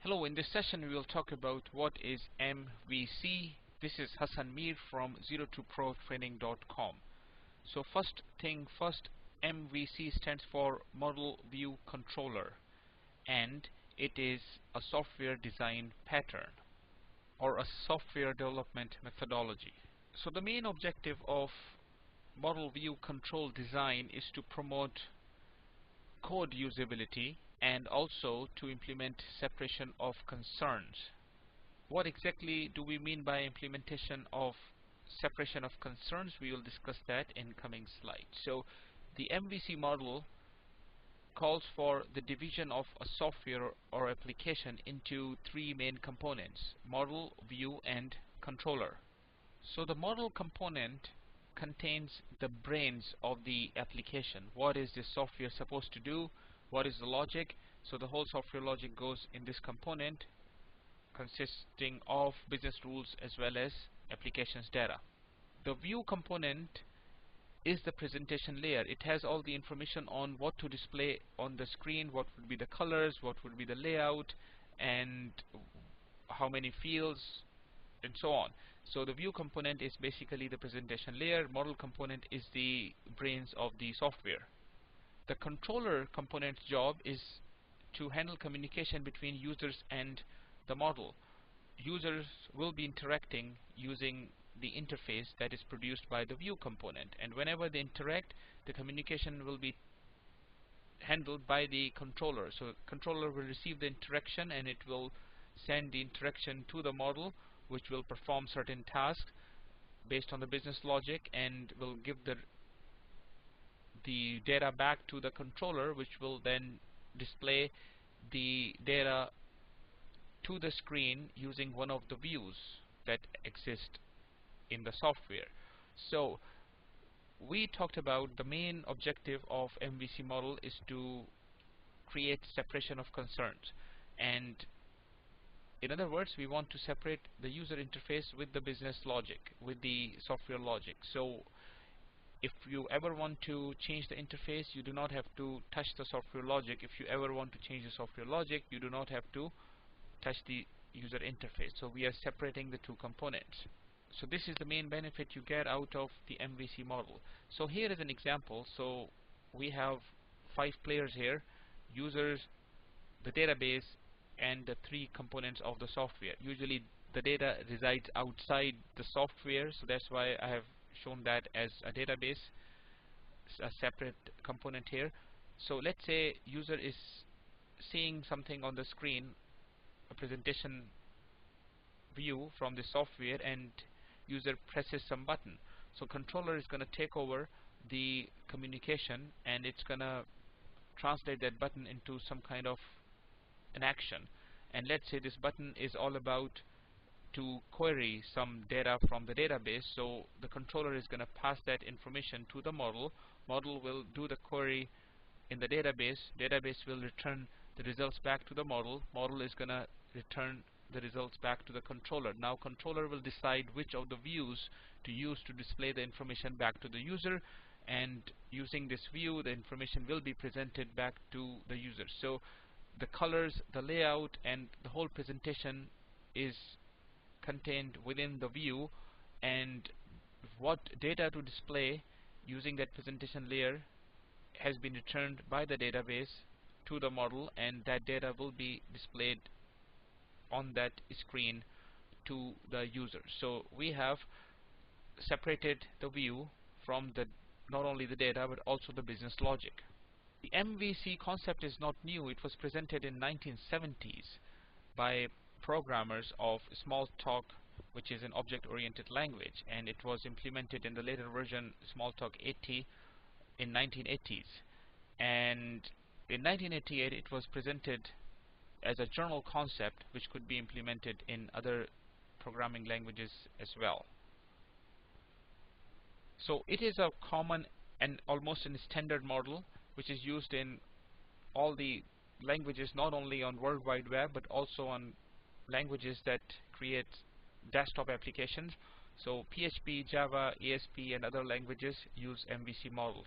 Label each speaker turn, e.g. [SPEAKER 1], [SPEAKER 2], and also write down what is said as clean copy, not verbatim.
[SPEAKER 1] Hello, in this session we will talk about what is MVC. This is Hassan Mir from 02protraining.com. So first thing first, MVC stands for Model View Controller, and it is a software design pattern or a software development methodology. So the main objective of Model View Control design is to promote code usability and also to implement separation of concerns. What exactly do we mean by implementation of separation of concerns? We will discuss that in coming slides. So the MVC model calls for the division of a software or application into three main components: model, view, and controller. So the model component contains the brains of the application. What is this software supposed to do? What is the logic? So the whole software logic goes in this component, consisting of business rules as well as applications data. The view component is the presentation layer. It has all the information on what to display on the screen, what would be the colors, what would be the layout, and how many fields, and so on. So the view component is basically the presentation layer. Model component is the brains of the software. The controller component's job is to handle communication between users and the model. Users will be interacting using the interface that is produced by the view component, and whenever they interact, the communication will be handled by the controller. So the controller will receive the interaction and it will send the interaction to the model, which will perform certain tasks based on the business logic and will give the data back to the controller, which will then display the data to the screen using one of the views that exist in the software. So we talked about the main objective of MVC model is to create separation of concerns, and in other words, we want to separate the user interface with the business logic, with the software logic. So if you ever want to change the interface, you do not have to touch the software logic. If you ever want to change the software logic, you do not have to touch the user interface. So we are separating the two components. So this is the main benefit you get out of the MVC model. So here is an example. So we have 5 players here: users, the database, and the 3 components of the software. Usually the data resides outside the software, so that's why I have shown that as a database, a separate component here. So let's say user is seeing something on the screen, a presentation view from the software, and user presses some button. So controller is going to take over the communication and it's going to translate that button into some kind of an action. And let's say this button is all about to query some data from the database. So the controller is going to pass that information to the model. Model will do the query in the database. Database will return the results back to the model. Model is going to return the results back to the controller. Now controller will decide which of the views to use to display the information back to the user, and using this view the information will be presented back to the user. So the colors, the layout, and the whole presentation is contained within the view, and what data to display using that presentation layer has been returned by the database to the model, and that data will be displayed on that screen to the user. So we have separated the view from the not only the data but also the business logic. The MVC concept is not new. It was presented in 1970s by programmers of Smalltalk, which is an object-oriented language, and it was implemented in the later version Smalltalk 80 in 1980s. And in 1988 it was presented as a general concept which could be implemented in other programming languages as well. So it is a common and almost a standard model which is used in all the languages, not only on World Wide Web but also on languages that create desktop applications. So PHP, Java, ASP, and other languages use MVC model.